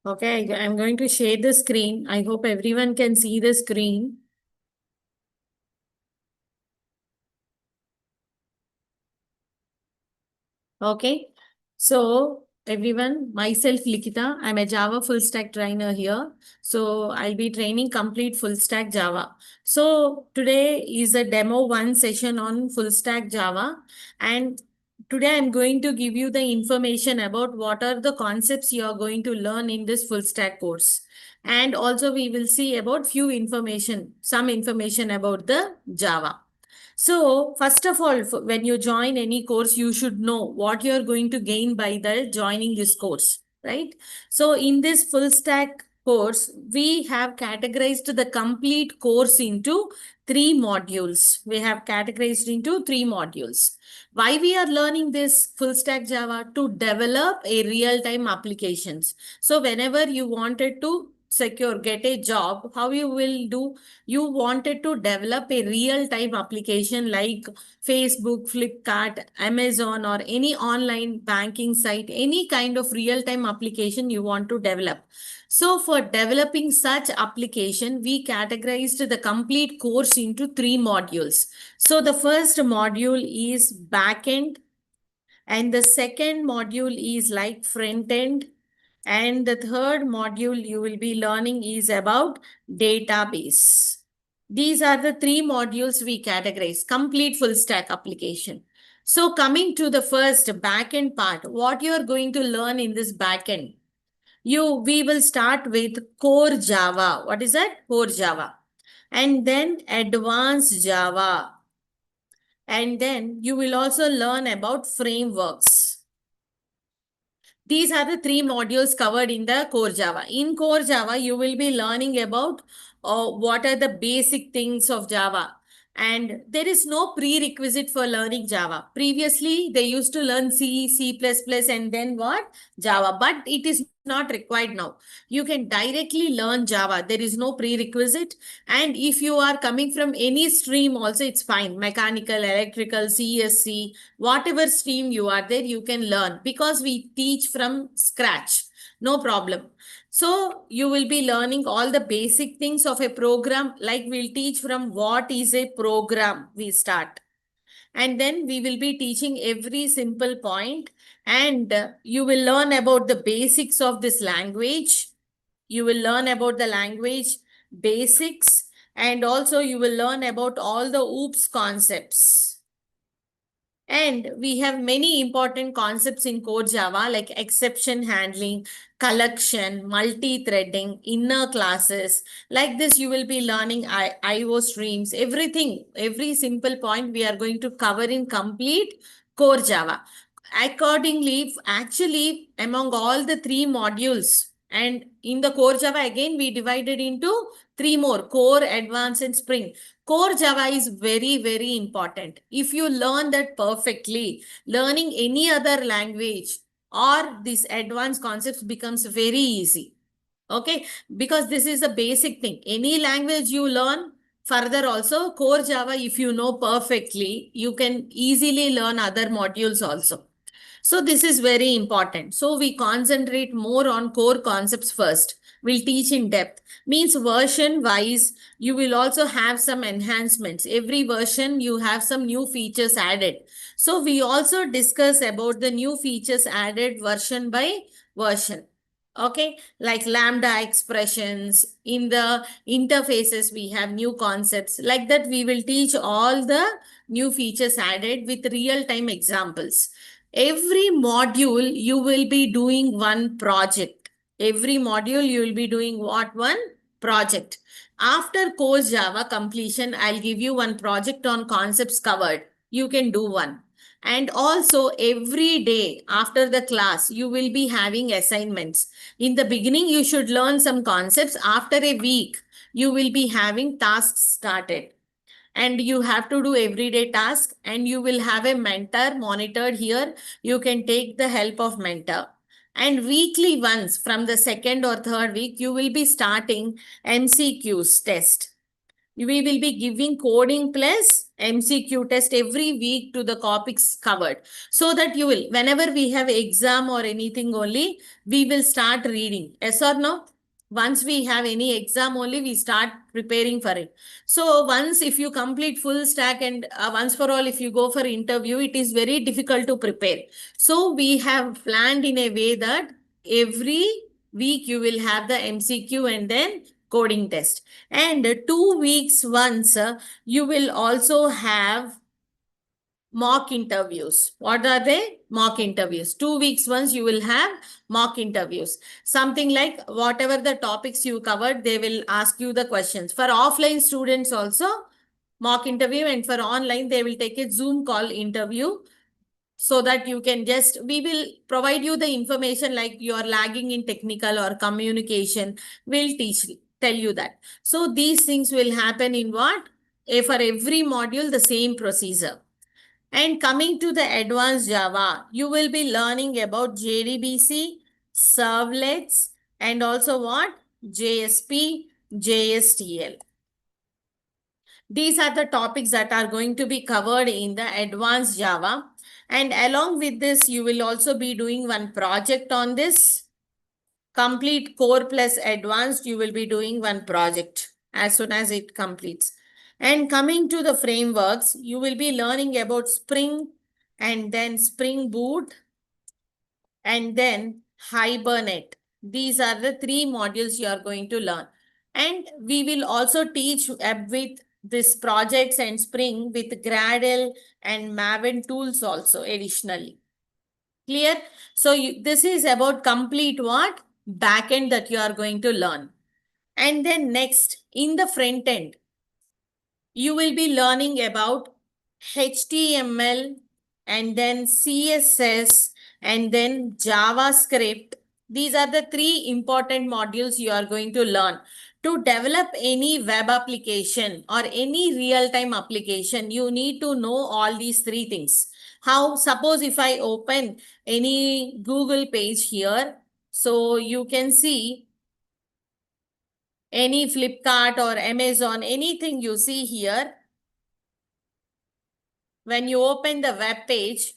Okay, I'm going to share the screen. I hope everyone can see the screen. Okay, so everyone, myself Likita, I'm a Java full stack trainer here. So I'll be training complete full stack Java. So today is a demo one session on full stack Java. And today I'm going to give you the information about what are the concepts you are going to learn in this full stack course. And also we will see about some information about the Java. So, first of all, when you join any course, you should know what you're going to gain by the joining this course, right? So, in this full stack course, we have categorized the complete course into three modules. We have categorized into three modules. Why we are learning this full stack Java? To develop a real-time applications. So, whenever you wanted to get a job, how you will do? You wanted to develop a real time application like Facebook, Flipkart, Amazon, or any online banking site, any kind of real time application you want to develop. So for developing such application, we categorized the complete course into three modules. So the first module is backend, and the second module is like front end, and the third module you will be learning is about database. These are the three modules we categorize, complete full stack application. So coming to the first backend part, what you are going to learn in this backend? We will start with core Java. What is that? Core Java. And then advanced Java. And then you will also learn about frameworks. These are the three modules covered in the core Java. In core Java, you will be learning about what are the basic things of Java. And there is no prerequisite for learning Java. Previously, they used to learn C, C++, and then what? Java. But it is not required now. You can directly learn Java. There is no prerequisite. And if you are coming from any stream also, it's fine. Mechanical, electrical, CSC, whatever stream you are there, you can learn because we teach from scratch. No problem. So you will be learning all the basic things of a program, like we'll teach from what is a program we start. And then we will be teaching every simple point, and you will learn about the basics of this language. You will learn about the language basics, and also you will learn about all the OOPS concepts. And we have many important concepts in core Java like exception handling, collection, multi-threading, inner classes. Like this, you will be learning IO streams, everything, every simple point we are going to cover in complete core Java. Accordingly, actually, among all the three modules, and in the core Java, again, we divided into three more: core, advanced, and spring. Core Java is very, very important. If you learn that perfectly, learning any other language or these advanced concepts becomes very easy. Okay, because this is a basic thing. Any language you learn, further also core Java, if you know perfectly, you can easily learn other modules also. So this is very important. So we concentrate more on core concepts first. We'll teach in depth. Means version wise, you will also have some enhancements. Every version you have some new features added. So we also discuss about the new features added version by version. Okay, like lambda expressions. In the interfaces, we have new concepts. Like that, we will teach all the new features added with real-time examples. Every module, you will be doing one project. Every module, you will be doing what? One project. After course Java completion, I'll give you one project on concepts covered. You can do one. And also every day after the class, you will be having assignments. In the beginning, you should learn some concepts. After a week, you will be having tasks started, and you have to do everyday task, and you will have a mentor monitored here. You can take the help of mentor. And weekly once from the second or third week, you will be starting MCQs test. we will be giving coding plus MCQ test every week to the topics covered. So that you will, whenever we have exam or anything only, we will start reading. Yes or no? Once we have any exam only, we start preparing for it. So once if you complete full stack and once for all, if you go for interview, it is very difficult to prepare. So we have planned in a way that every week you will have the MCQ and then coding test. And 2 weeks once, you will also have mock interviews. What are they? Mock interviews. 2 weeks once you will have mock interviews. Something like whatever the topics you covered, they will ask you the questions. For offline students also, mock interview, and for online, they will take a Zoom call interview so that you can just, we will provide you the information like you are lagging in technical or communication. We'll tell you that. So these things will happen in what? For every module, the same procedure. And coming to the advanced Java, you will be learning about JDBC, servlets, and also what? JSP, JSTL. These are the topics that are going to be covered in the advanced Java. And along with this, you will also be doing one project on this. Complete core plus advanced, you will be doing one project as soon as it completes. And coming to the frameworks, you will be learning about Spring and then Spring Boot and then Hibernate. These are the 3 modules you are going to learn. And we will also teach with this projects and Spring with Gradle and Maven tools also additionally. Clear? So this is about complete what? Backend that you are going to learn. And then next, in the front end, you will be learning about HTML and then CSS and then JavaScript. These are the 3 important modules you are going to learn. To develop any web application or any real-time application, you need to know all these 3 things. How, suppose if I open any Google page here, so you can see any Flipkart or Amazon, anything you see here, when you open the web page,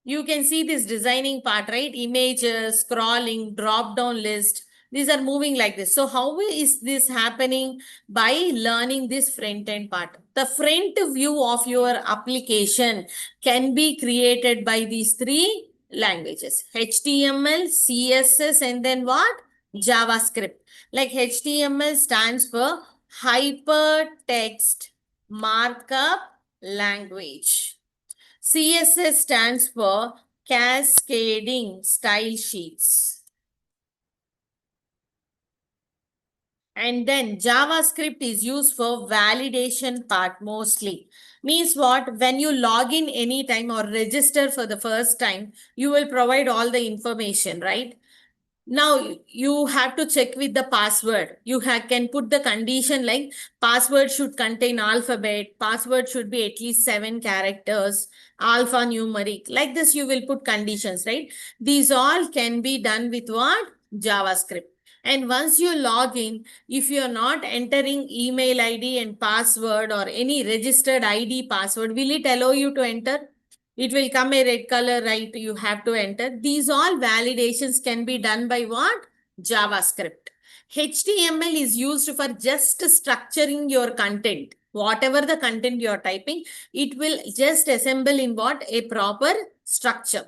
you can see this designing part, right? Images, scrolling, drop-down list. These are moving like this. So how is this happening? By learning this front-end part. The front view of your application can be created by these 3 languages. HTML, CSS, and then what? JavaScript. Like HTML stands for Hypertext Markup Language. CSS stands for Cascading Style Sheets. And then JavaScript is used for validation part mostly. Means what? When you log in anytime or register for the first time, you will provide all the information, right? Now you have to check with the password. You can put the condition like password should contain alphabet, password should be at least 7 characters, alphanumeric. Like this, you will put conditions, right? These all can be done with what? JavaScript. And once you log in, if you are not entering email ID and password or any registered ID password, will it allow you to enter? It will come a red color, right? You have to enter. These all validations can be done by what? JavaScript. HTML is used for just structuring your content. Whatever the content you are typing, it will just assemble in what? A proper structure.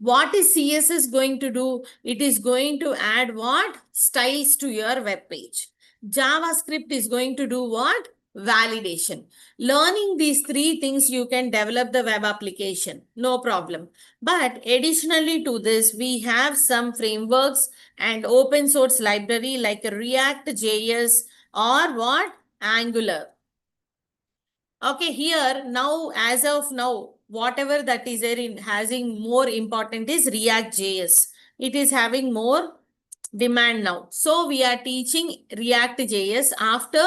What is CSS going to do? It is going to add what? Styles to your web page. JavaScript is going to do what? Validation. Learning these 3 things, you can develop the web application. No problem. But additionally to this, we have some frameworks and open source library like React.js or what? Angular. Okay, here now, as of now, whatever that is there in having more important is React.js. It is having more demand now. So we are teaching React.js after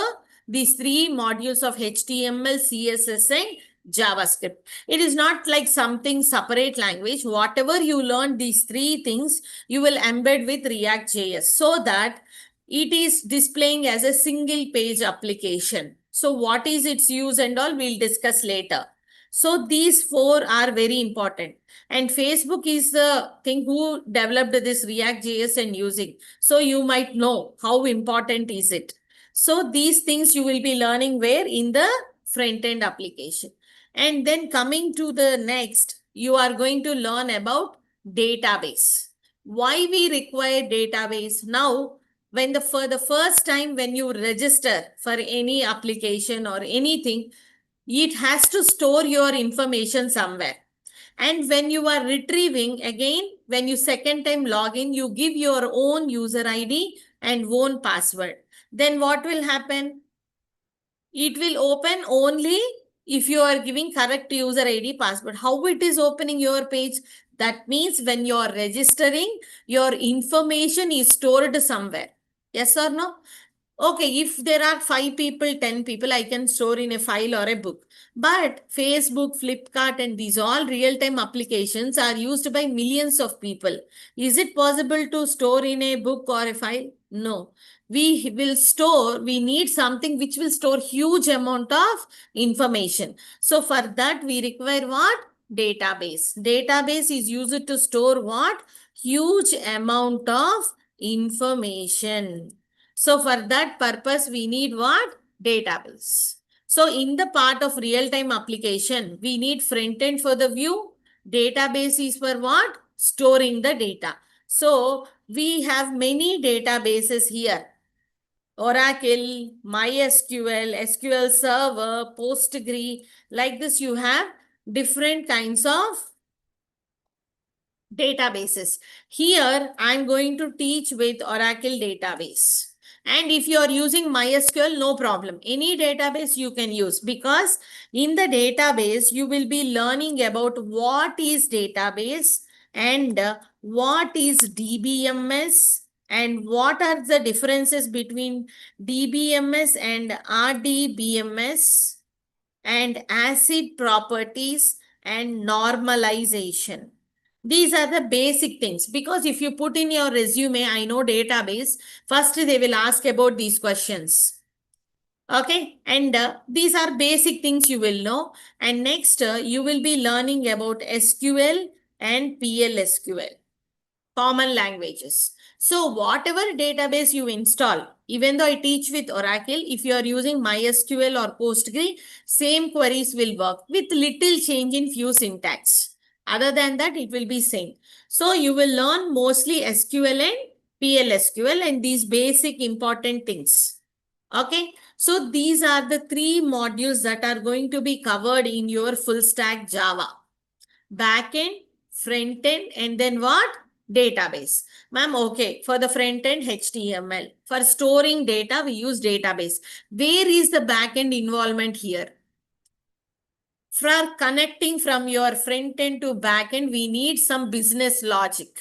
these 3 modules of HTML, CSS, and JavaScript. It is not like something separate language. Whatever you learn, these 3 things, you will embed with React.js so that it is displaying as a single page application. So what is its use and all, we'll discuss later. So these four are very important. And Facebook is the thing who developed this React.js and using. So you might know how important is it. So these things you will be learning where in the front-end application. And then coming to the next, you are going to learn about database. Why we require database? Now, for the first time when you register for any application or anything, it has to store your information somewhere. And when you are retrieving again, when you second time log in, you give your own user ID and own password. Then what will happen? It will open only if you are giving correct user ID password. How it is opening your page? That means when you are registering, your information is stored somewhere. Yes or no? Okay, if there are 5 people, 10 people, I can store in a file or a book. But Facebook, Flipkart, and these all real-time applications are used by millions of people. Is it possible to store in a book or a file? No. We need something which will store huge amount of information. So for that, we require what? Database. Database is used to store what? Huge amount of information. So for that purpose, we need what? Database. So in the part of real-time application, we need front end for the view. Database is for what? Storing the data. So we have many databases here. Oracle, MySQL, SQL Server, Postgre. Like this, you have different kinds of databases. Here, I'm going to teach with Oracle database. And if you are using MySQL, no problem. Any database you can use, because in the database, you will be learning about what is database and what is DBMS and what are the differences between DBMS and RDBMS and ACID properties and normalization. These are the basic things, because if you put in your resume, I know database, first they will ask about these questions. Okay, and these are basic things you will know. And next, you will be learning about SQL and PLSQL, common languages. So whatever database you install, even though I teach with Oracle, if you are using MySQL or Postgre, same queries will work with little change in few syntax. Other than that, it will be same. So you will learn mostly SQL and PLSQL and these basic important things. Okay, so these are the 3 modules that are going to be covered in your full stack Java. Backend, front end, and then what? Database. Ma'am, okay, for the front end, HTML. For storing data, we use database. Where is the backend involvement here? For connecting from your front end to backend, we need some business logic.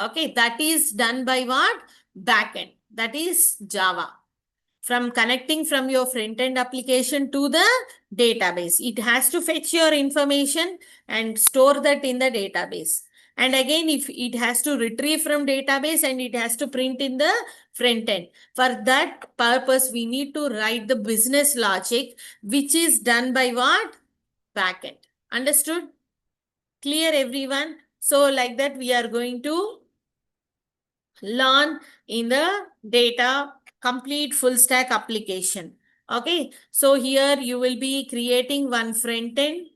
Okay, that is done by what? Backend. That is Java. From connecting from your front-end application to the database, it has to fetch your information and store that in the database. And again, if it has to retrieve from database and it has to print in the front end. For that purpose, we need to write the business logic, which is done by what? Backend. Understood? Clear, everyone? So like that, we are going to learn in the data complete full stack application. Okay, so here you will be creating one front end.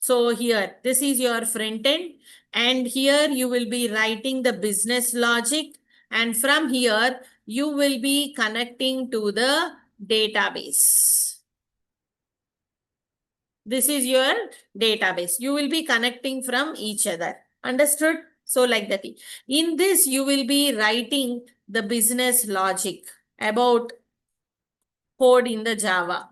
So here, this is your front end, and here you will be writing the business logic, and from here you will be connecting to the database. This is your database. You will be connecting from each other. Understood? So like that. In this, you will be writing the business logic about code in the Java.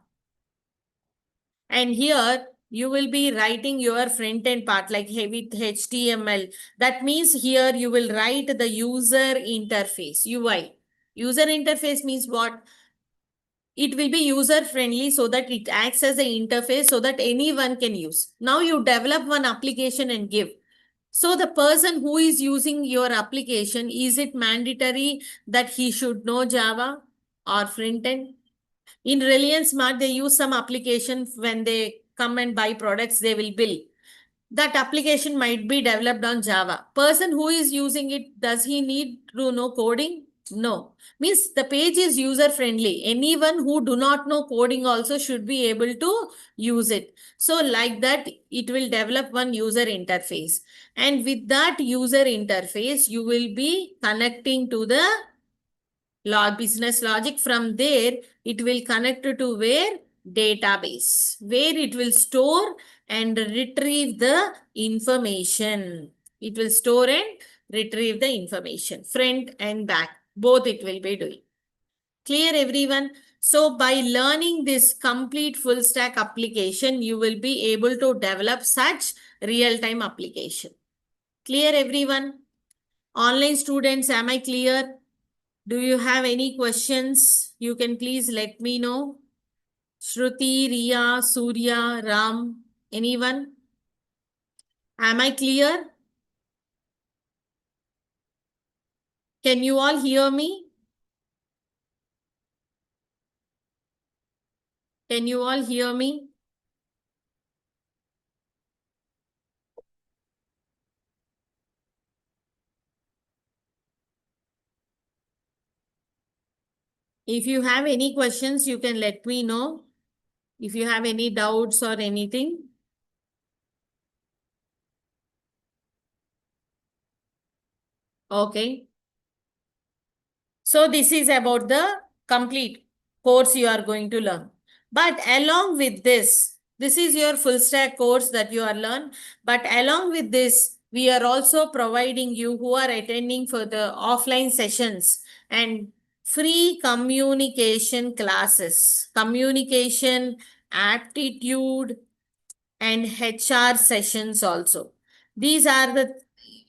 And here you will be writing your front end part like with HTML. That means here you will write the user interface, UI. User interface means what? It will be user friendly so that it acts as an interface so that anyone can use. Now you develop one application and give. So the person who is using your application, is it mandatory that he should know Java or front end? In Reliance Smart, they use some application when they come and buy products, they will bill. That application might be developed on Java. Person who is using it, does he need to know coding? No. Means the page is user friendly. Anyone who do not know coding also should be able to use it. So like that, it will develop one user interface. And with that user interface, you will be connecting to the business logic. From there, it will connect to where? Database, where it will store and retrieve the information. It will store and retrieve the information, front and back, both it will be doing. Clear, everyone? So by learning this complete full stack application, you will be able to develop such real-time application. Clear, everyone? Online students, am I clear? Do you have any questions? You can please let me know. Shruti, Riya, Surya, Ram, anyone? Am I clear? Can you all hear me? Can you all hear me? If you have any questions, you can let me know. If you have any doubts or anything. Okay. So this is about the complete course you are going to learn. But along with this is your full stack course that you are learn. But along with this, we are also providing you who are attending for the offline sessions and free communication classes, communication, aptitude, and HR sessions also. These are the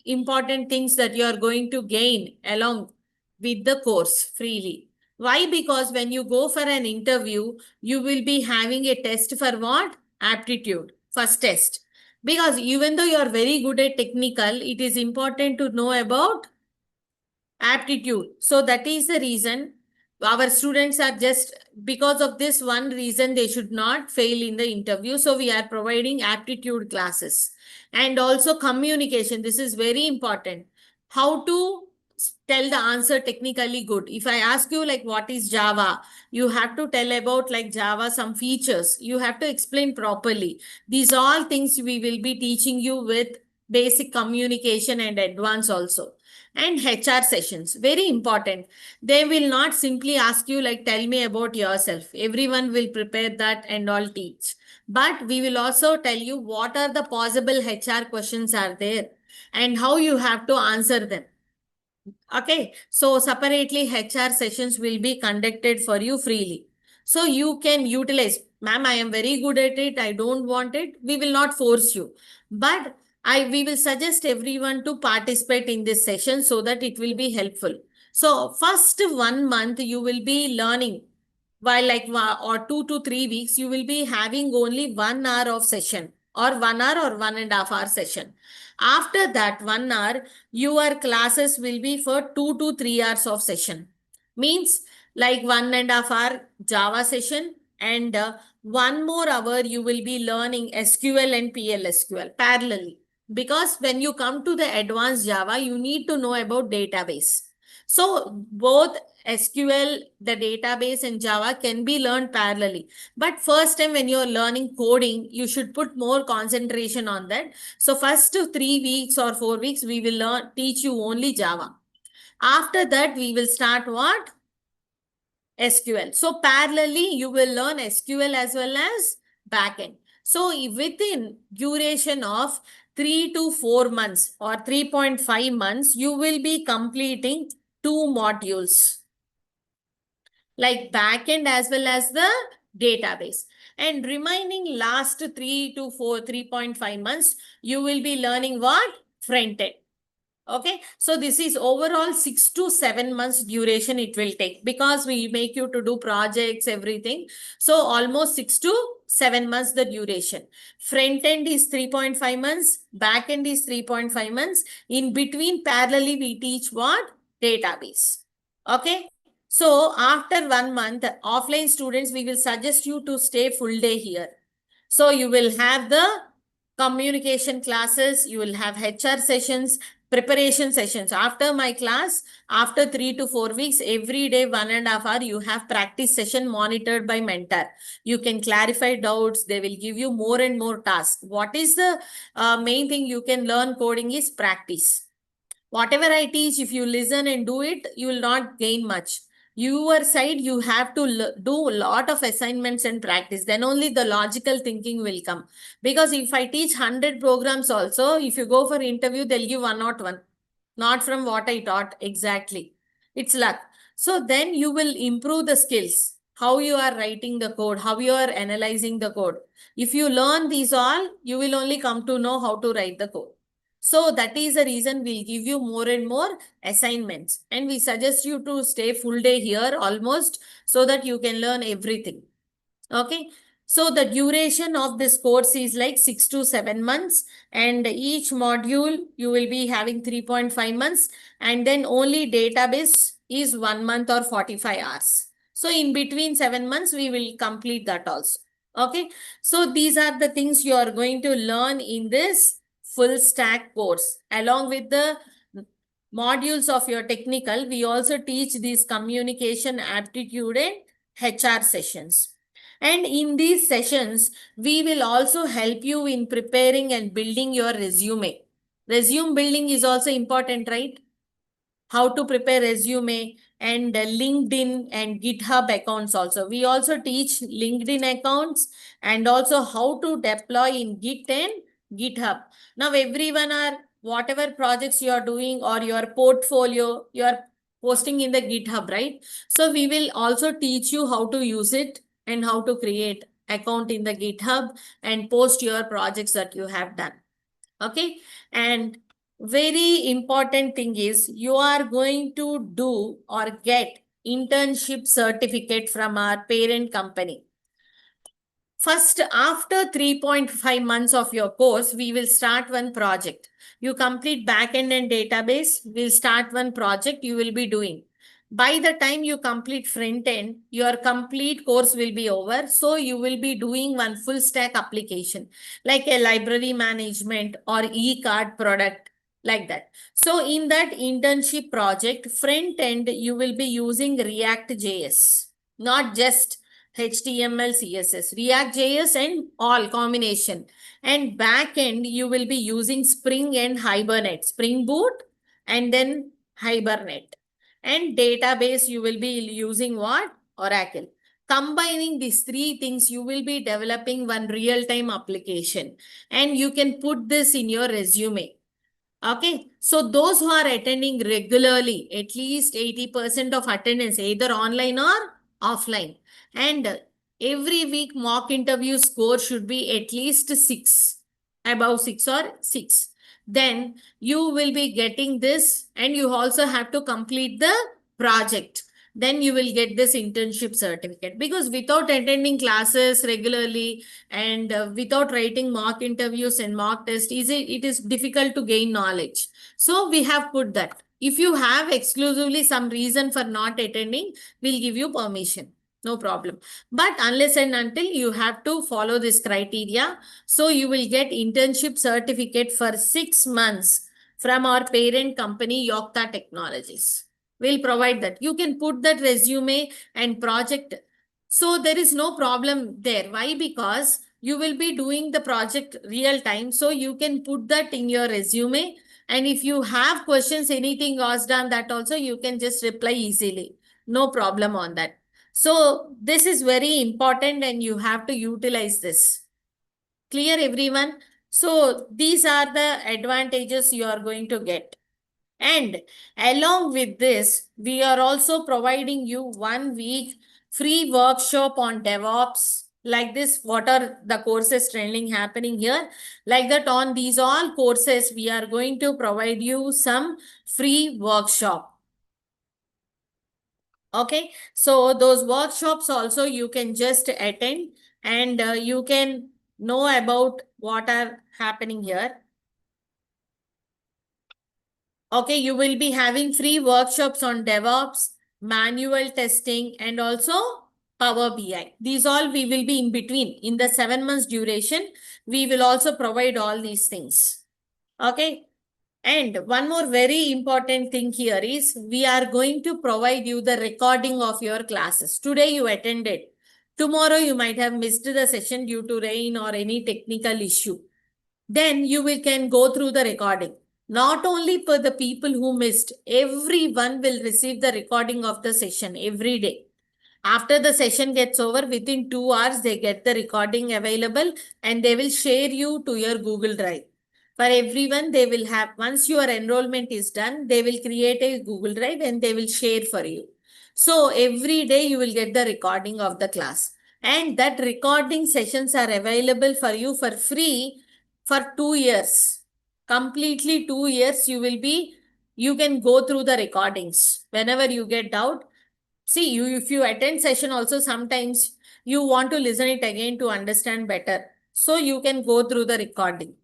important things that you are going to gain along with the course freely. Why? Because when you go for an interview, you will be having a test for what? Aptitude, first test. Because even though you are very good at technical, it is important to know about aptitude. So that is the reason our students are just, because of this one reason, they should not fail in the interview. So we are providing aptitude classes and also communication. This is very important. How to tell the answer technically good. If I ask you like what is Java, you have to tell about like Java, some features. You have to explain properly. These all things we will be teaching you with basic communication and advanced also. And HR sessions, very important. They will not simply ask you like, tell me about yourself. Everyone will prepare that and all teach. But we will also tell you what are the possible HR questions are there and how you have to answer them. Okay, so separately HR sessions will be conducted for you freely. So you can utilize, ma'am, I am very good at it, I don't want it. We will not force you. But we will suggest everyone to participate in this session so that it will be helpful. So first 1 month you will be learning, while like or 2 to 3 weeks, you will be having only 1 hour of session or 1 hour or 1.5 hour session. After that 1 hour, your classes will be for 2 to 3 hours of session. Means like 1.5 hour Java session and 1 more hour you will be learning SQL and PLSQL parallelly. Because when you come to the advanced Java, you need to know about database. So both SQL, the database and Java can be learned parallelly. But first time when you're learning coding, you should put more concentration on that. So first 3 weeks or 4 weeks, we will teach you only Java. After that, we will start what? SQL. So parallelly, you will learn SQL as well as backend. So within duration of 3 to 4 months or 3.5 months, you will be completing 2 modules like backend as well as the database. And remaining last 3 to 4, 3.5 months, you will be learning what? Front end. Okay, so this is overall 6 to 7 months duration it will take, because we make you to do projects, everything. So almost 6 to 7 months the duration. Front end is 3.5 months, back end is 3.5 months. In between, parallelly we teach what? Database. Okay. So after 1 month, offline students, we will suggest you to stay full day here. So you will have the communication classes, you will have HR sessions, preparation sessions. After my class, after 3 to 4 weeks, every day 1.5 hours, you have practice session monitored by mentor. You can clarify doubts. They will give you more and more tasks. What is the main thing you can learn coding is practice. Whatever I teach, if you listen and do it, you will not gain much. Your side, you have to do a lot of assignments and practice. Then only the logical thinking will come. Because if I teach 100 programs also, if you go for interview, they'll give 101. Not from what I taught exactly. It's luck. So then you will improve the skills. How you are writing the code, how you are analyzing the code. If you learn these all, you will only come to know how to write the code. So that is the reason we'll give you more and more assignments. And we suggest you to stay full day here almost, so that you can learn everything. Okay. So the duration of this course is like 6 to 7 months, and each module you will be having 3.5 months, and then only database is 1 month or 45 hours. So in between 7 months, we will complete that also. Okay. So these are the things you are going to learn in this full stack course. Along with the modules of your technical, we also teach these communication, aptitude and HR sessions. And in these sessions, we will also help you in preparing and building your resume. Resume building is also important, right? How to prepare resume, and LinkedIn and GitHub accounts also. We also teach LinkedIn accounts, and also how to deploy in Git and GitHub. Now everyone are, whatever projects you are doing or your portfolio, you are posting in the GitHub, right? So we will also teach you how to use it and how to create account in the GitHub and post your projects that you have done. Okay. And very important thing is, you are going to do or get internship certificate from our parent company. First, after 3.5 months of your course, we will start one project. You complete backend and database, we'll start one project you will be doing. By the time you complete front end, your complete course will be over. So you will be doing one full stack application, like a library management or e-card product, like that. So in that internship project, front end, you will be using React.js, not just HTML, CSS, React.js and all combination. And back end, you will be using Spring and Hibernate, Spring Boot and then Hibernate. And database, you will be using what? Oracle. Combining these three things, you will be developing one real-time application, and you can put this in your resume. Okay, so those who are attending regularly, at least 80% of attendance, either online or offline, and every week mock interview score should be at least 6, above 6 or 6. Then you will be getting this, and you also have to complete the project. Then you will get this internship certificate, because without attending classes regularly and without writing mock interviews and mock tests, it is difficult to gain knowledge. So we have put that. If you have exclusively some reason for not attending, we'll give you permission. No problem. But unless and until, you have to follow this criteria. So you will get internship certificate for 6 months from our parent company, Yocta Technologies. We'll provide that. You can put that resume and project. So there is no problem there. Why? Because you will be doing the project real time. So you can put that in your resume. And if you have questions, anything was done, that also you can just reply easily. No problem on that. So this is very important, and you have to utilize this. Clear, everyone? So these are the advantages you are going to get. And along with this, we are also providing you 1 week free workshop on DevOps, like this, what are the courses trending happening here? Like that, on these all courses, we are going to provide you some free workshop. Okay, so those workshops also you can just attend, and you can know about what are happening here. Okay, you will be having free workshops on DevOps, manual testing, and also Power BI. These all we will be in between. In the 7 months duration, we will also provide all these things. Okay. And one more very important thing here is we are going to provide you the recording of your classes. Today you attended. Tomorrow you might have missed the session due to rain or any technical issue. Then you can go through the recording. Not only for the people who missed, everyone will receive the recording of the session every day. After the session gets over, within 2 hours, they get the recording available and they will share you to your Google Drive. For everyone, they will have, once your enrollment is done, they will create a Google Drive and they will share for you. So every day you will get the recording of the class. And that recording sessions are available for you for free for 2 years. Completely 2 years you can go through the recordings. Whenever you get doubt, see, if you attend session also, sometimes you want to listen it again to understand better. So you can go through the recording.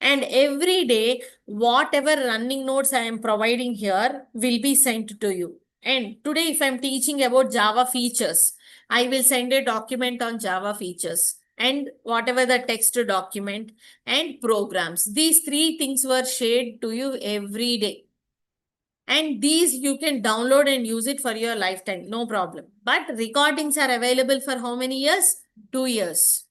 And every day, whatever running notes I am providing here will be sent to you. And today, if I'm teaching about Java features, I will send a document on Java features and whatever the text document and programs. These three things were shared to you every day. And these you can download and use it for your lifetime, no problem. But recordings are available for how many years? 2 years.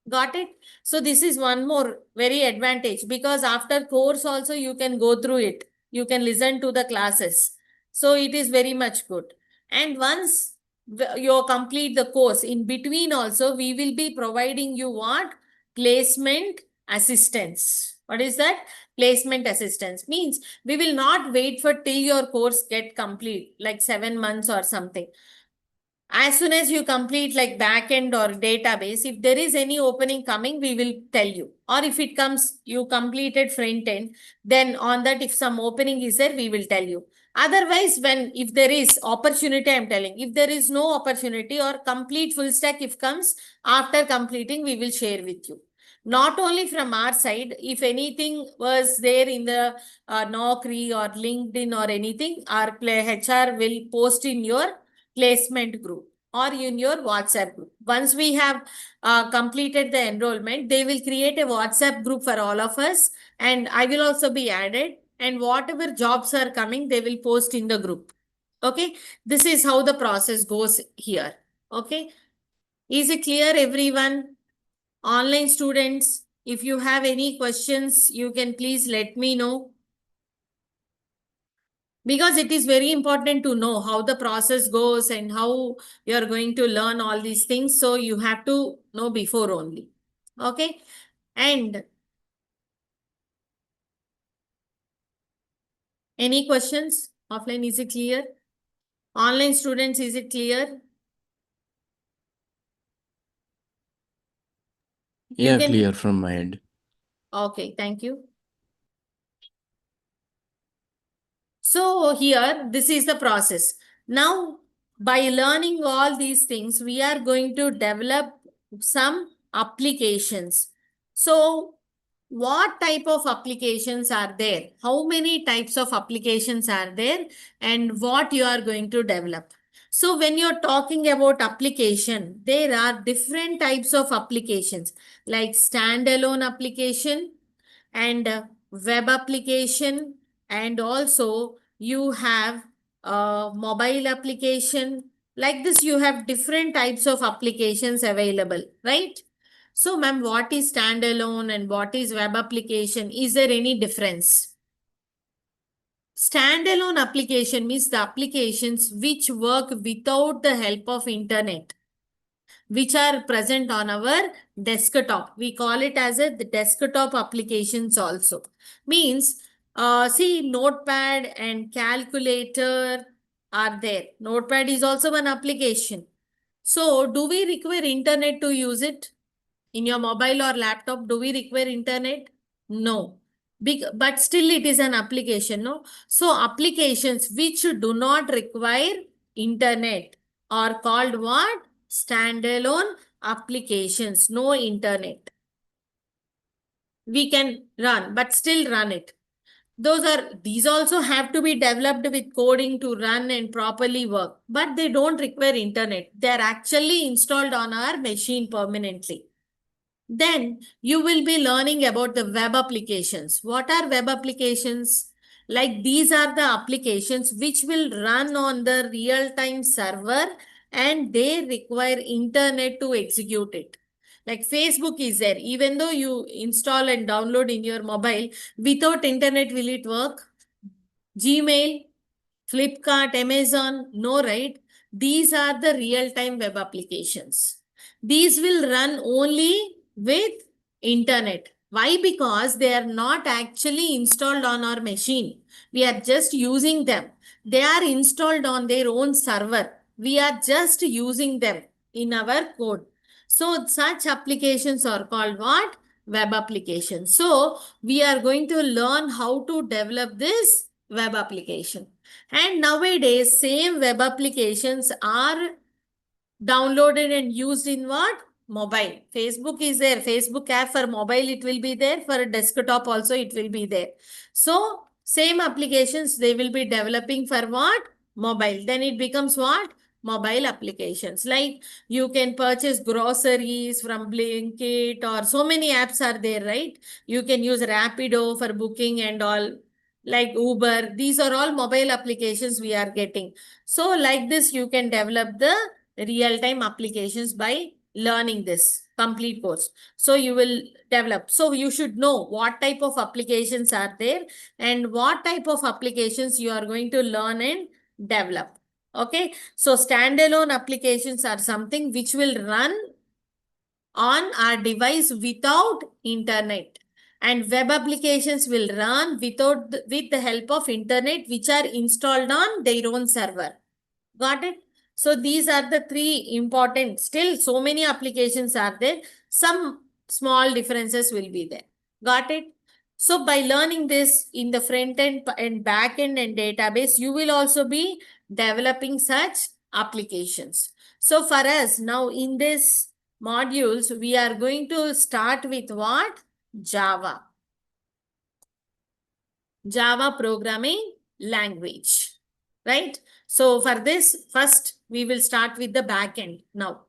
Got it? So this is one more very advantage, because after course also you can go through it. You can listen to the classes. So it is very much good. And once you complete the course, in between also we will be providing you what? Placement assistance. What is that? Placement assistance means we will not wait for till your course get complete, like 7 months or something. As soon as you complete like backend or database, if there is any opening coming, we will tell you. Or if it comes, you completed front end, then on that, if some opening is there, we will tell you. Otherwise, if there is opportunity, I'm telling, if there is no opportunity or complete full stack, if comes after completing, we will share with you. Not only from our side, if anything was there in the Naukri or LinkedIn or anything, our HR will post in your placement group or in your WhatsApp group. Once we have completed the enrollment, they will create a WhatsApp group for all of us, and I will also be added, and whatever jobs are coming, they will post in the group. Okay, this is how the process goes here. Okay, is it clear, everyone? Online students, if you have any questions, you can please let me know. Because it is very important to know how the process goes and how you are going to learn all these things. So you have to know before only. Okay. And any questions? Offline, is it clear? Online students, is it clear? Yeah, clear from my end. Okay, thank you. So here, this is the process. Now, by learning all these things, we are going to develop some applications. So what type of applications are there? How many types of applications are there? And what you are going to develop? So when you're talking about application, there are different types of applications, like standalone application and web application, and also you have mobile application. Like this, you have different types of applications available, right? So, ma'am, what is standalone and what is web application? Is there any difference? Standalone application means the applications which work without the help of internet, which are present on our desktop. We call it as the desktop applications also. Means, see, Notepad and calculator are there. Notepad is also an application. So do we require internet to use it? In your mobile or laptop, do we require internet? No. But still it is an application, no? So applications which do not require internet are called what? Standalone applications, no internet. We can run, but still run it. These also have to be developed with coding to run and properly work, but they don't require internet. They are actually installed on our machine permanently. Then you will be learning about the web applications. What are web applications? Like these are the applications which will run on the real-time server and they require internet to execute it. Like Facebook is there. Even though you install and download in your mobile, without internet will it work? Gmail, Flipkart, Amazon, no, right? These are the real-time web applications. These will run only with internet. Why? Because they are not actually installed on our machine. We are just using them. They are installed on their own server. We are just using them in our code. So such applications are called what? Web applications. So we are going to learn how to develop this web application. And nowadays, same web applications are downloaded and used in what? Mobile. Facebook is there. Facebook app for mobile, it will be there. For desktop also, it will be there. So, same applications, they will be developing for what? Mobile. Then it becomes what? Mobile applications. Like you can purchase groceries from Blinkit or so many apps are there, right? You can use Rapido for booking and all, like Uber. These are all mobile applications we are getting. So like this, you can develop the real-time applications by learning this complete course. So you will develop. So you should know what type of applications are there and what type of applications you are going to learn and develop. Okay. So standalone applications are something which will run on our device without internet. And web applications will run with the help of internet, which are installed on their own server. Got it? So these are the three important. Still, so many applications are there. Some small differences will be there. Got it? So by learning this in the front end and back end and database, you will also be developing such applications. So for us now in this modules, we are going to start with what? Java. Java programming language, right? So for this, first we will start with the backend now.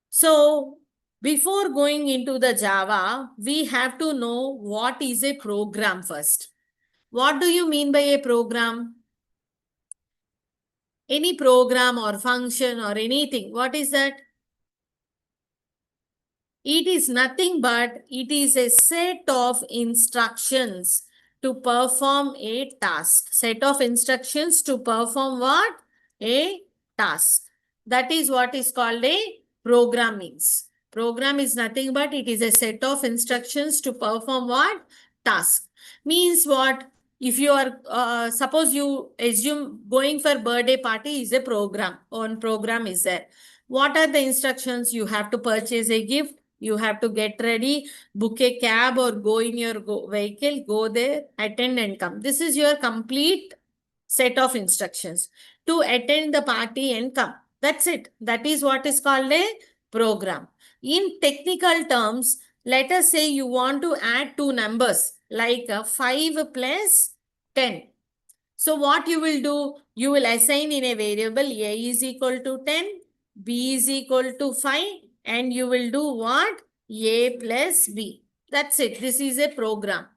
So before going into the Java, we have to know what is a program first. What do you mean by a program? Any program or function or anything. What is that? It is nothing but it is a set of instructions to perform a task. Set of instructions to perform what? A task. That is what is called a program means. Program is nothing but it is a set of instructions to perform what? Task. Means what? If you are, suppose you assume going for birthday party is a program. On program is there. What are the instructions? You have to purchase a gift. You have to get ready, book a cab or go in your vehicle, go there, attend and come. This is your complete set of instructions to attend the party and come. That's it. That is what is called a program. In technical terms, let us say you want to add two numbers like 5 plus 10. So what you will do? You will assign in a variable a is equal to 10, b is equal to 5 and you will do what? A plus b. That's it. This is a program.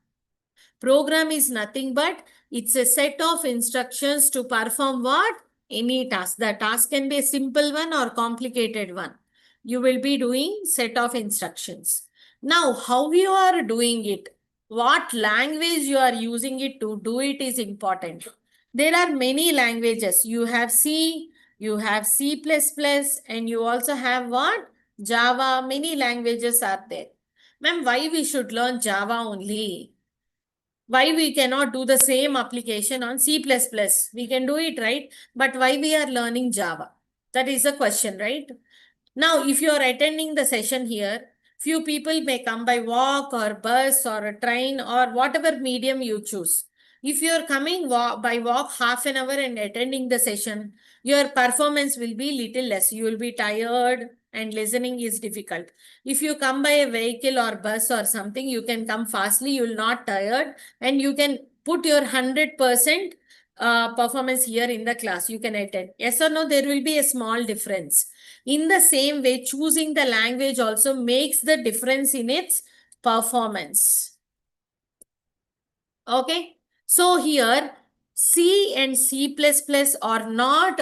Program is nothing but it's a set of instructions to perform what? Any task. The task can be a simple one or complicated one. You will be doing set of instructions. Now, how you are doing it? What language you are using it to do it is important. There are many languages. You have C, you have C++, and you also have what? Java. Many languages are there. Ma'am, why we should learn Java only? Why we cannot do the same application on C++? We can do it, right? But why we are learning Java? That is the question, right? Now, if you are attending the session here, few people may come by walk or bus or a train or whatever medium you choose. If you are coming by walk half an hour and attending the session, your performance will be little less. You will be tired and listening is difficult. If you come by a vehicle or bus or something, you can come fastly, you will not tired, and you can put your 100% performance here in the class. You can attend. Yes or no, there will be a small difference. In the same way, choosing the language also makes the difference in its performance. Okay. So here, C and C++ are not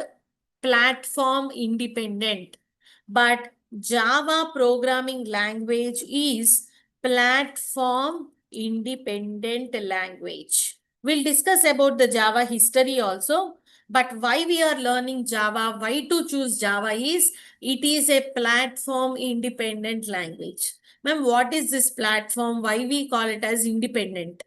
platform independent, but Java programming language is platform independent language. We'll discuss about the Java history also, but why we are learning Java, why to choose Java is, it is a platform independent language. Ma'am, what is this platform? Why we call it as independent?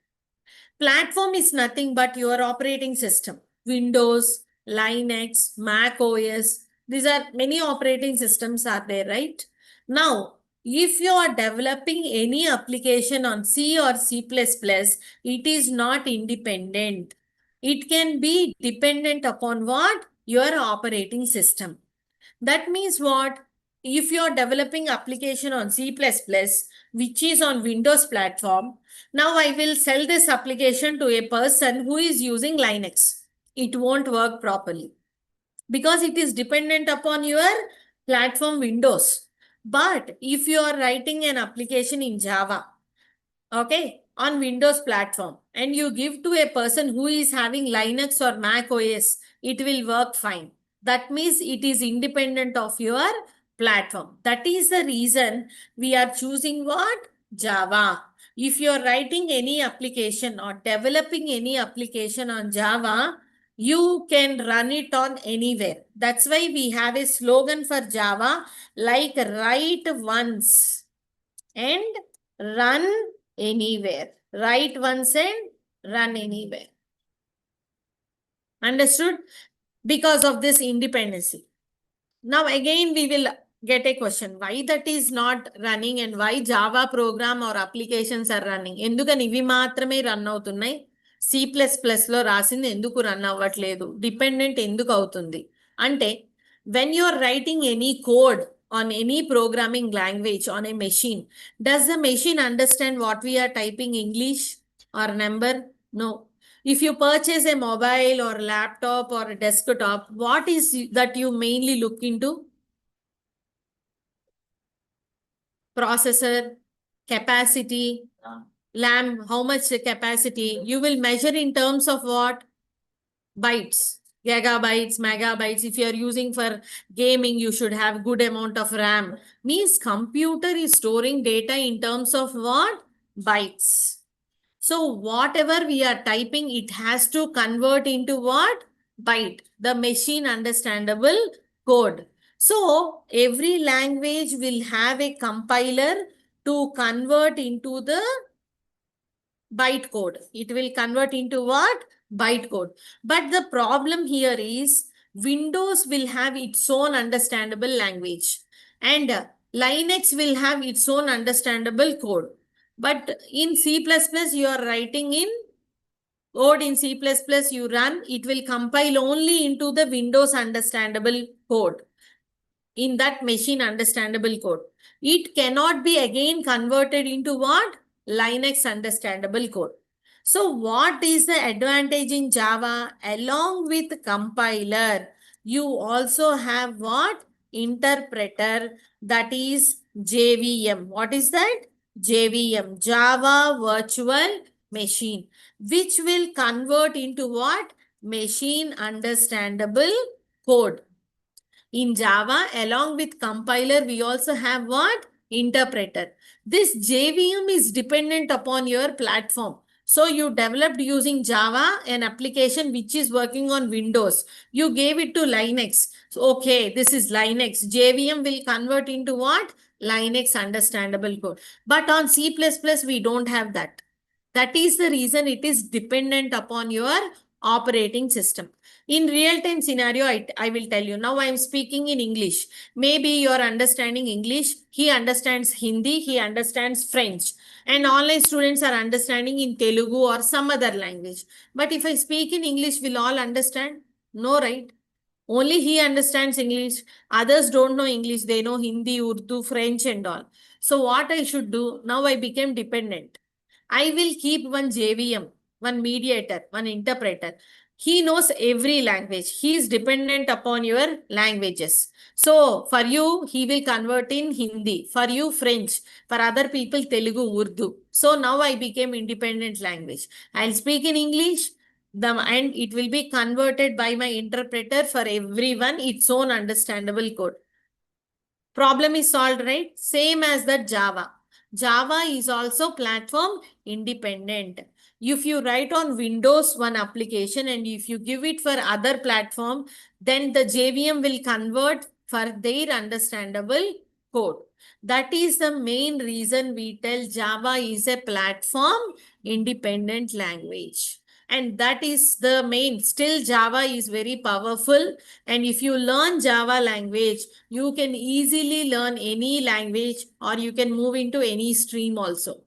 Platform is nothing but your operating system. Windows, Linux, Mac OS. These are many operating systems are there, right? Now, if you are developing any application on C or C++, it is not independent. It can be dependent upon what? Your operating system. That means what? If you're developing application on C++, which is on Windows platform, now I will sell this application to a person who is using Linux. It won't work properly because it is dependent upon your platform Windows. But if you are writing an application in Java, okay, on Windows platform, and you give to a person who is having Linux or Mac OS, it will work fine. That means it is independent of your platform. That is the reason we are choosing what? Java. If you are writing any application or developing any application on Java, you can run it on anywhere. That's why we have a slogan for Java like write once and run anywhere. Write once and run anywhere. Understood? Because of this independency. Now again we will get a question. Why that is not running and why Java program or applications are running? ఎందుకని ఇవి మాత్రమే run అవుతున్నాయి? C++ లో రాసింది ఎందుకు run అవ్వట్లేదు? Dependent ఎందుకు అవుతుంది? అంటే when you are writing any code on any programming language on a machine, does the machine understand what we are typing English or number? No. If you purchase a mobile or laptop or a desktop, what is that you mainly look into? Processor, capacity, RAM, how much capacity? You will measure in terms of what? Bytes, gigabytes, megabytes. If you are using for gaming, you should have good amount of RAM. Means computer is storing data in terms of what? Bytes. So whatever we are typing, it has to convert into what? Byte, the machine understandable code. So every language will have a compiler to convert into the byte code. It will convert into what? Byte code. But the problem here is Windows will have its own understandable language and Linux will have its own understandable code. But in C++, you are writing in code in C++, you run, it will compile only into the Windows understandable code. In that machine understandable code. It cannot be again converted into what? Linux understandable code. So what is the advantage in Java? Along with compiler, you also have what? Interpreter, that is JVM. What is that? JVM, Java Virtual Machine, which will convert into what? Machine understandable code. In Java, along with compiler, we also have what? Interpreter. This JVM is dependent upon your platform. So you developed using Java an application which is working on Windows. You gave it to Linux. So, okay, this is Linux. JVM will convert into what? Linux understandable code. But on C++, we don't have that. That is the reason it is dependent upon your operating system. In real-time scenario, I will tell you. Now I am speaking in English. Maybe you are understanding English. He understands Hindi. He understands French. And online students are understanding in Telugu or some other language. But if I speak in English, will all understand? No, right? Only he understands English. Others don't know English. They know Hindi, Urdu, French and all. So what I should do? Now I became dependent. I will keep one JVM, one mediator, one interpreter. He knows every language. He is dependent upon your languages. So for you, he will convert in Hindi. For you, French. For other people, Telugu, Urdu. So now I became independent language. I'll speak in English. And it will be converted by my interpreter for everyone, its own understandable code. Problem is solved, right? Same as that Java. Java is also platform independent. If you write on Windows one application and if you give it for other platform, then the JVM will convert for their understandable code. That is the main reason we tell Java is a platform independent language. And that is the main. Still, Java is very powerful. And if you learn Java language, you can easily learn any language or you can move into any stream also.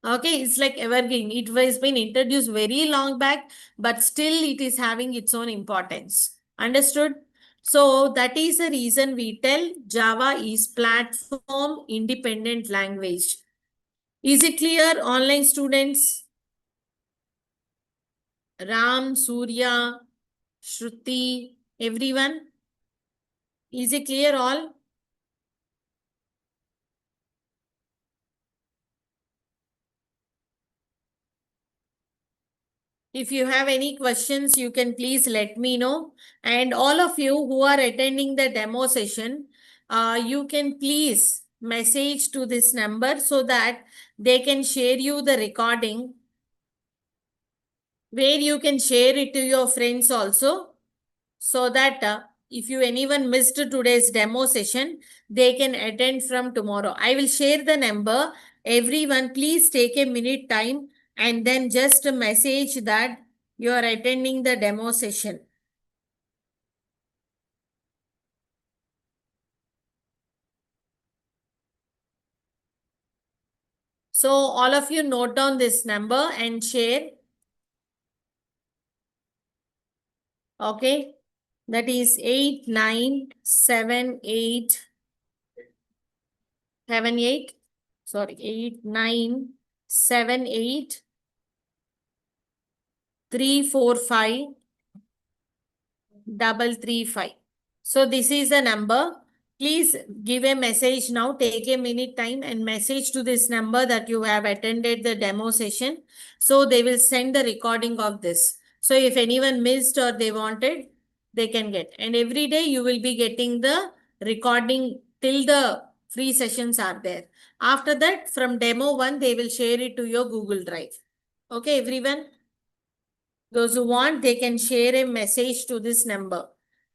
Okay, it's like evergreen. It has been introduced very long back, but still it is having its own importance. Understood? So that is the reason we tell Java is platform independent language. Is it clear, online students? Ram, Surya, Shruti, everyone? Is it clear all? If you have any questions, you can please let me know. And all of you who are attending the demo session, you can please message to this number so that they can share you the recording where you can share it to your friends also so that if anyone missed today's demo session, they can attend from tomorrow. I will share the number. Everyone, please take a minute time and then just message that you are attending the demo session. So all of you note down this number and share. Okay. That is 897878. Sorry, 8978 345 335. So this is the number. Please give a message now. Take a minute time and message to this number that you have attended the demo session. So they will send the recording of this. So if anyone missed or they wanted, they can get. And every day you will be getting the recording till the free sessions are there. After that, from demo 1, they will share it to your Google Drive. Okay, everyone? Those who want, they can share a message to this number.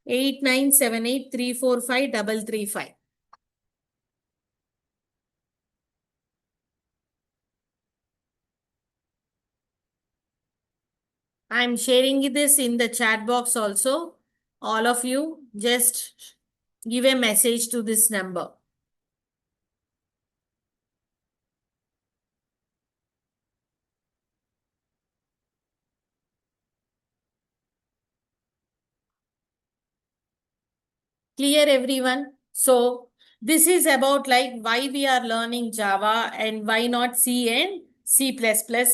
8978 345 335. I'm sharing this in the chat box also. All of you just give a message to this number. Clear, everyone? So this is about like why we are learning Java and why not C and C++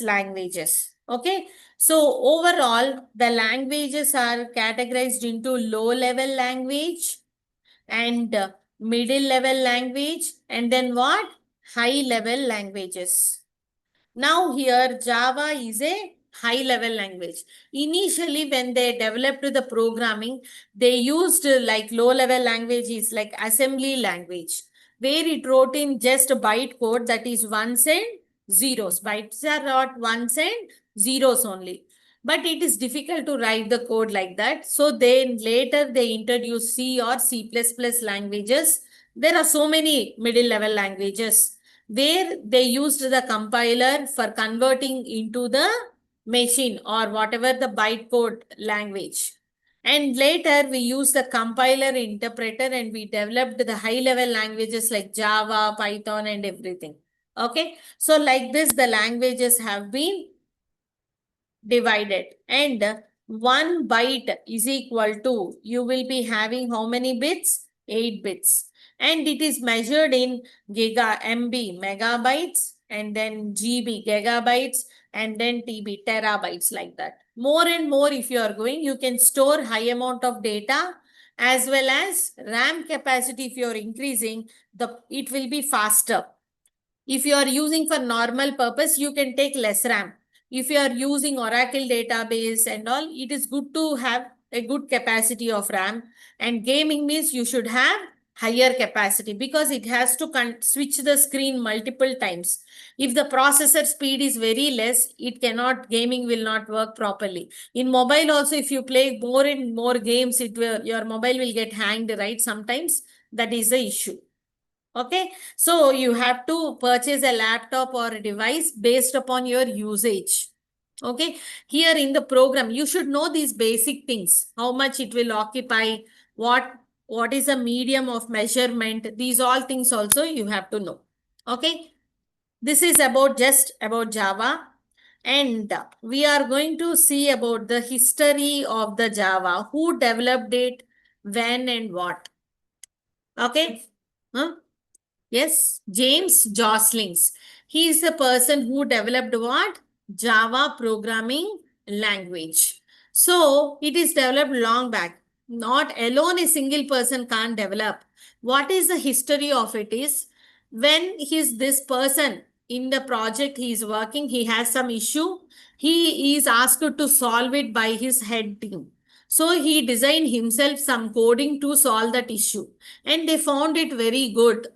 languages. Okay. So overall, the languages are categorized into low-level language and middle-level language and then what? High-level languages. Now here Java is a high-level language. Initially, when they developed the programming, they used like low-level languages like assembly language, where it wrote in just byte code that is ones and zeros. Bytes are not ones and zeros only. But it is difficult to write the code like that. So then later they introduced C or C++ languages. There are so many middle-level languages where they used the compiler for converting into the machine or whatever the bytecode language. And later we use the compiler interpreter and we developed the high level languages like Java, Python and everything. Okay. So like this, the languages have been divided, and 1 byte is equal to, you will be having how many bits? 8 bits. And it is measured in MB, megabytes, and then GB, gigabytes, and then TB, terabytes, like that. More and more, if you are going, you can store high amount of data, as well as RAM capacity. If you are increasing, it will be faster. If you are using for normal purpose, you can take less RAM. If you are using Oracle database and all, it is good to have a good capacity of RAM. And gaming means you should have higher capacity because it has to switch the screen multiple times. If the processor speed is very less, gaming will not work properly. In mobile also, if you play more and more games, your mobile will get hanged, right? Sometimes that is the issue. Okay, so you have to purchase a laptop or a device based upon your usage. Okay, here in the program, you should know these basic things, how much it will occupy, what is a medium of measurement. These all things also you have to know. Okay, this is just about Java. And we are going to see about the history of the Java, who developed it, when and what. Okay. Huh? Yes, James Joslings. He is the person who developed what? Java programming language. So it is developed long back. Not alone a single person can't develop. What is the history of it is, when this person in the project he is working, he has some issue. He is asked to solve it by his head team. So he designed himself some coding to solve that issue. And they found it very good.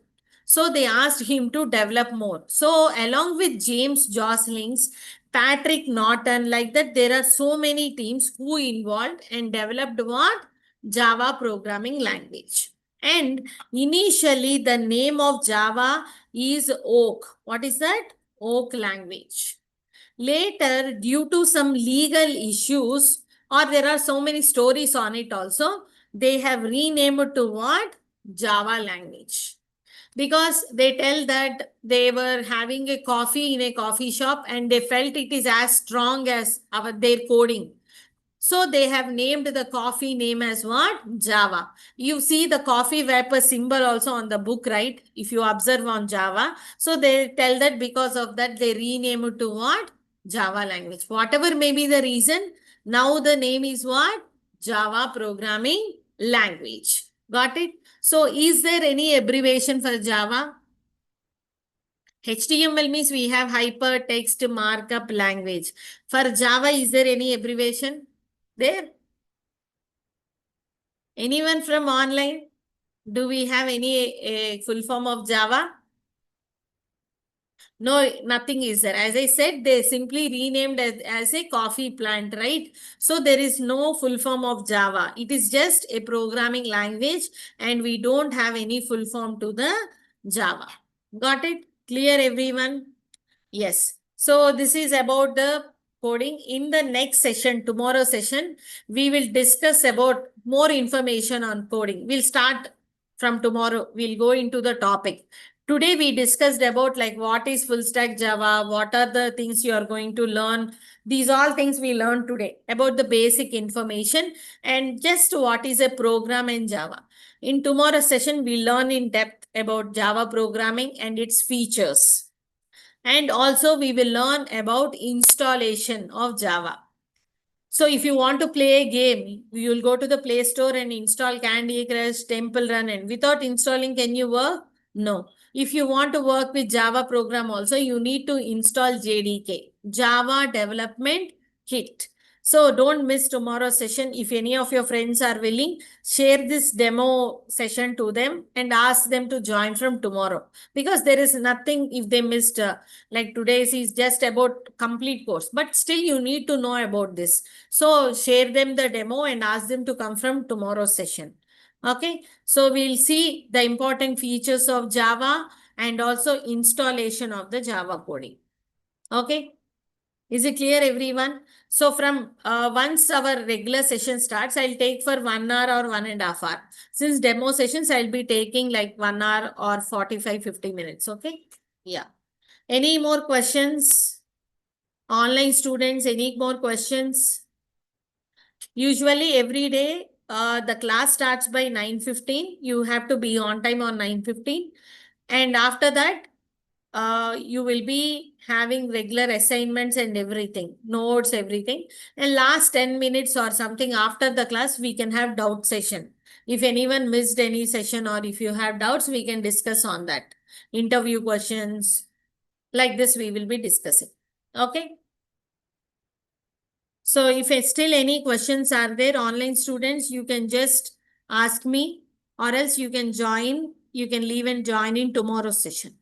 So they asked him to develop more. So along with James Joslings, Patrick Norton, like that, there are so many teams who involved and developed what? Java programming language. And initially the name of Java is Oak. What is that? Oak language. Later, due to some legal issues, or there are so many stories on it also, they have renamed it to what? Java language. Because they tell that they were having a coffee in a coffee shop and they felt it is as strong as their coding. So they have named the coffee name as what? Java. You see the coffee vapor symbol also on the book, right? If you observe on Java. So they tell that because of that, they rename it to what? Java language. Whatever may be the reason, now the name is what? Java programming language. Got it? So is there any abbreviation for Java? HTML means we have hypertext markup language. For Java, is there any abbreviation there? Anyone from online? Do we have any full form of Java? No, nothing is there. As I said, they simply renamed as a coffee plant, right? So there is no full form of Java. It is just a programming language and we don't have any full form to the Java. Got it? Clear, everyone? Yes. So this is about the coding. In the next session, tomorrow session, we will discuss about more information on coding. We'll start from tomorrow. We'll go into the topic. Today we discussed about like what is full stack Java, what are the things you are going to learn. These all things we learned today about the basic information and just what is a program in Java. In tomorrow's session, we learn in depth about Java programming and its features. And also we will learn about installation of Java. So if you want to play a game, you will go to the Play Store and install Candy Crush, Temple Run, and without installing, can you work? No. If you want to work with Java program also, you need to install JDK, Java Development Kit. So don't miss tomorrow's session. If any of your friends are willing, share this demo session to them and ask them to join from tomorrow. Because there is nothing if they missed, like today's is just about complete course. But still you need to know about this. So share them the demo and ask them to come from tomorrow's session. Okay, so we'll see the important features of Java and also installation of the Java coding. Okay. Is it clear, everyone? So from once our regular session starts, I'll take for 1 hour or 1.5 hours. Since demo sessions, I'll be taking like 1 hour or 45-50 minutes. Okay. Yeah. Any more questions? Online students, any more questions? Usually every day, the class starts by 9:15. You have to be on time on 9:15. And after that, you will be having regular assignments and everything, notes, everything. And last 10 minutes or something after the class, we can have doubt session. If anyone missed any session or if you have doubts, we can discuss on that. Interview questions, like this we will be discussing. Okay. So if still any questions are there, online students, you can just ask me, or else you can join, you can leave and join in tomorrow's session.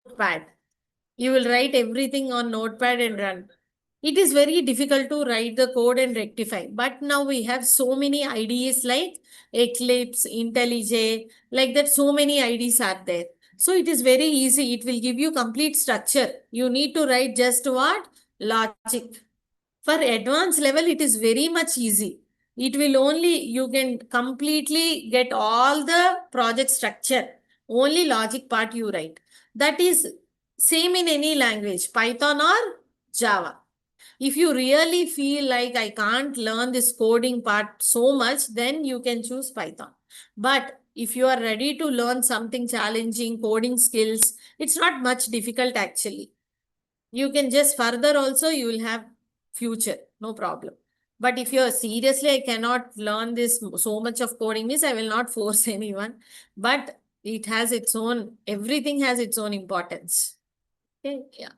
Notepad. You will write everything on Notepad and run. It is very difficult to write the code and rectify. But now we have so many IDEs like Eclipse, IntelliJ, like that. So many IDEs are there. So it is very easy. It will give you complete structure. You need to write just what? Logic. For advanced level, it is very much easy. It will only, you can completely get all the project structure. Only logic part you write. That is same in any language, Python or Java. If you really feel like I can't learn this coding part so much, then you can choose Python. But if you are ready to learn something challenging, coding skills, it's not much difficult actually. You can just further also, you will have future, no problem. But if you're seriously, I cannot learn this so much of coding means I will not force anyone. But it has its own, everything has its own importance. Okay, yeah.